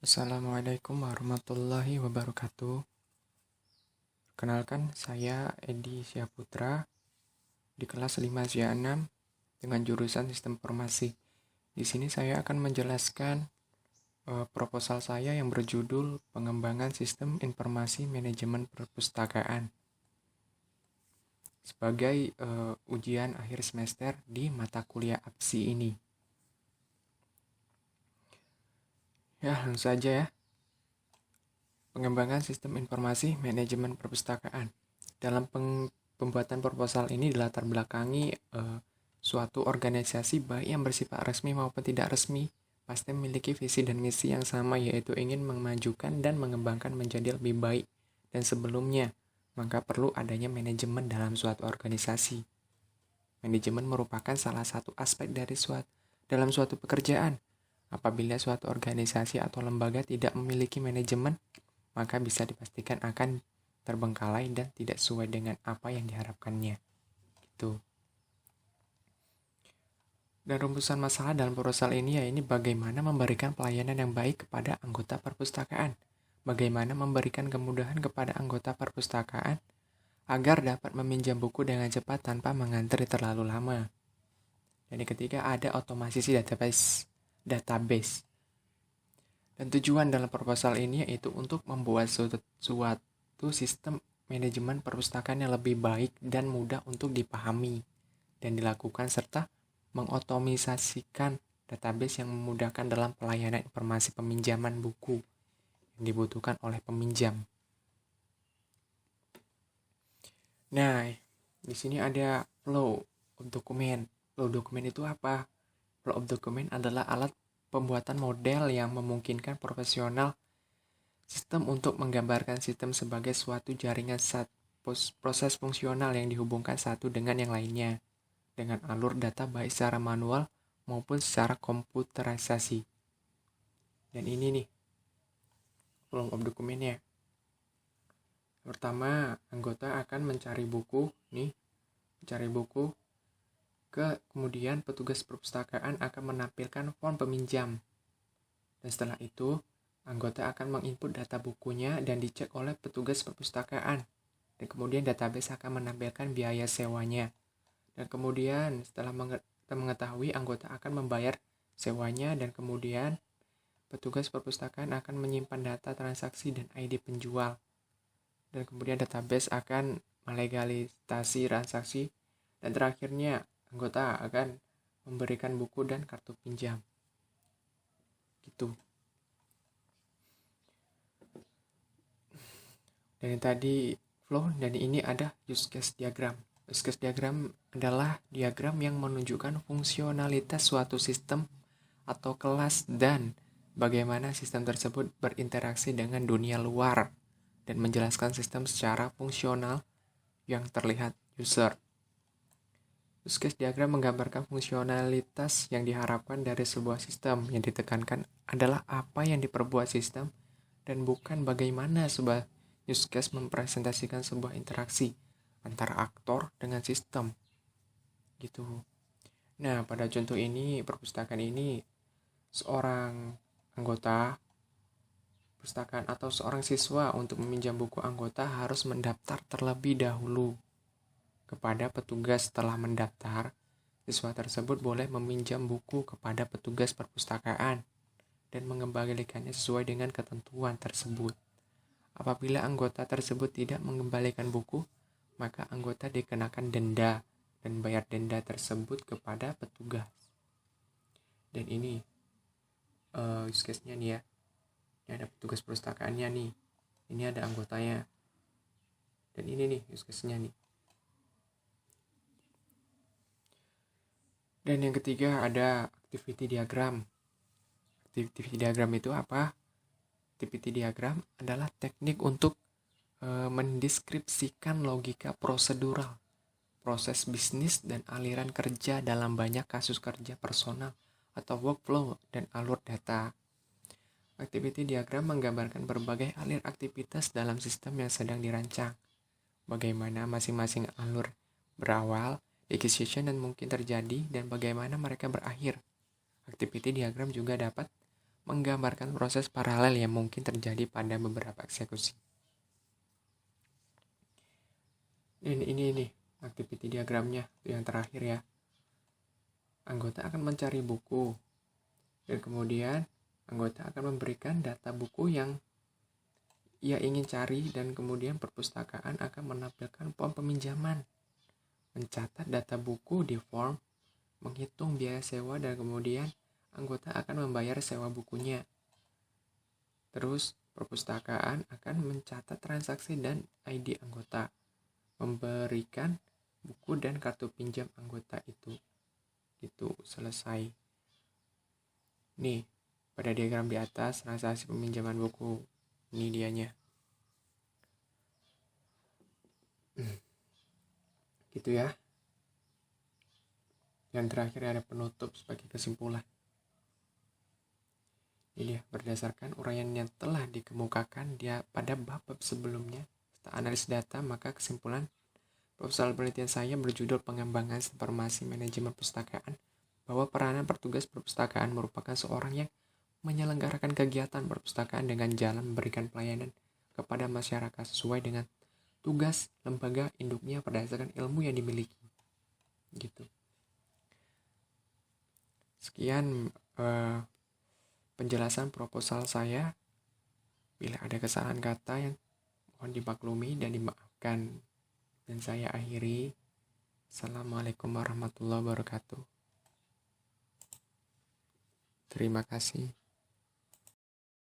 Assalamualaikum warahmatullahi wabarakatuh. Kenalkan, saya Edi Syahputra di kelas 5 6 dengan jurusan Sistem Informasi. Di sini saya akan menjelaskan proposal saya yang berjudul Pengembangan Sistem Informasi Manajemen Perpustakaan sebagai ujian akhir semester di mata kuliah APSI ini. Ya, langsung saja ya. Pengembangan Sistem Informasi Manajemen Perpustakaan. Dalam pembuatan proposal ini dilatar belakangi suatu organisasi baik yang bersifat resmi maupun tidak resmi pasti memiliki visi dan misi yang sama, yaitu ingin memajukan dan mengembangkan menjadi lebih baik dan sebelumnya. Maka perlu adanya manajemen dalam suatu organisasi. Manajemen merupakan salah satu aspek dalam suatu pekerjaan. Apabila suatu organisasi atau lembaga tidak memiliki manajemen, maka bisa dipastikan akan terbengkalai dan tidak sesuai dengan apa yang diharapkannya. Gitu. Dan rumusan masalah dalam proposal ini ya ini bagaimana memberikan pelayanan yang baik kepada anggota perpustakaan. Bagaimana memberikan kemudahan kepada anggota perpustakaan agar dapat meminjam buku dengan cepat tanpa mengantri terlalu lama. Dan yang ketiga ada otomatisasi database. Dan tujuan dalam proposal ini yaitu untuk membuat suatu sistem manajemen perpustakaan yang lebih baik dan mudah untuk dipahami dan dilakukan serta mengotomisasikan database yang memudahkan dalam pelayanan informasi peminjaman buku yang dibutuhkan oleh peminjam. Nah, di sini ada flow of document. Flow dokumen itu apa? Flow of document adalah alat pembuatan model yang memungkinkan profesional sistem untuk menggambarkan sistem sebagai suatu jaringan proses fungsional yang dihubungkan satu dengan yang lainnya dengan alur data baik secara manual maupun secara komputerisasi. Dan ini nih flow of dokumennya. Pertama, anggota akan mencari buku kemudian petugas perpustakaan akan menampilkan form peminjam. Dan setelah itu, anggota akan menginput data bukunya dan dicek oleh petugas perpustakaan. Dan kemudian database akan menampilkan biaya sewanya. Dan kemudian setelah mengetahui, anggota akan membayar sewanya dan kemudian petugas perpustakaan akan menyimpan data transaksi dan ID penjual. Dan kemudian database akan melegalisasi transaksi dan terakhirnya anggota akan memberikan buku dan kartu pinjam. Gitu. Dan yang tadi flow, dan ini ada use case diagram. Use case diagram adalah diagram yang menunjukkan fungsionalitas suatu sistem atau kelas dan bagaimana sistem tersebut berinteraksi dengan dunia luar dan menjelaskan sistem secara fungsional yang terlihat user. Use case diagram menggambarkan fungsionalitas yang diharapkan dari sebuah sistem. Yang ditekankan adalah apa yang diperbuat sistem dan bukan bagaimana sebuah use case mempresentasikan sebuah interaksi antara aktor dengan sistem. Gitu. Nah, pada contoh ini, perpustakaan ini seorang anggota perpustakaan atau seorang siswa untuk meminjam buku anggota harus mendaftar terlebih dahulu kepada petugas. Setelah mendaftar, siswa tersebut boleh meminjam buku kepada petugas perpustakaan dan mengembalikannya sesuai dengan ketentuan tersebut. Apabila anggota tersebut tidak mengembalikan buku, maka anggota dikenakan denda dan bayar denda tersebut kepada petugas. Dan ini use case-nya nih ya. Ini ada petugas perpustakaannya nih. Ini ada anggotanya. Dan ini nih use case-nya nih. Dan yang ketiga ada activity diagram. Activity diagram itu apa? Activity diagram adalah teknik untuk mendeskripsikan logika prosedural, proses bisnis dan aliran kerja dalam banyak kasus kerja personal atau workflow dan alur data. Activity diagram menggambarkan berbagai alur aktivitas dalam sistem yang sedang dirancang. Bagaimana masing-masing alur berawal, execution dan mungkin terjadi, dan bagaimana mereka berakhir. Activity diagram juga dapat menggambarkan proses paralel yang mungkin terjadi pada beberapa eksekusi. Ini activity diagramnya yang terakhir ya. Anggota akan mencari buku dan kemudian anggota akan memberikan data buku yang ia ingin cari dan kemudian perpustakaan akan menampilkan form peminjaman, mencatat data buku di form, menghitung biaya sewa dan kemudian anggota akan membayar sewa bukunya. Terus perpustakaan akan mencatat transaksi dan ID anggota, memberikan buku dan kartu pinjam anggota itu. Itu selesai. Nih, pada diagram di atas transaksi peminjaman buku. Ini dianya. Gitu ya. Yang terakhir ada penutup sebagai kesimpulan. Ini ya, berdasarkan uraian yang telah dikemukakan dia pada bab sebelumnya, setelah analis data, maka kesimpulan proposal penelitian saya berjudul Pengembangan Informasi Manajemen Perpustakaan bahwa peranan petugas perpustakaan merupakan seorang yang menyelenggarakan kegiatan perpustakaan dengan jalan memberikan pelayanan kepada masyarakat sesuai dengan tugas lembaga induknya berdasarkan ilmu yang dimiliki. Gitu. Sekian penjelasan proposal saya. Bila ada kesalahan kata yang mohon dimaklumi dan dimaafkan. Dan saya akhiri. Assalamualaikum warahmatullahi wabarakatuh. Terima kasih.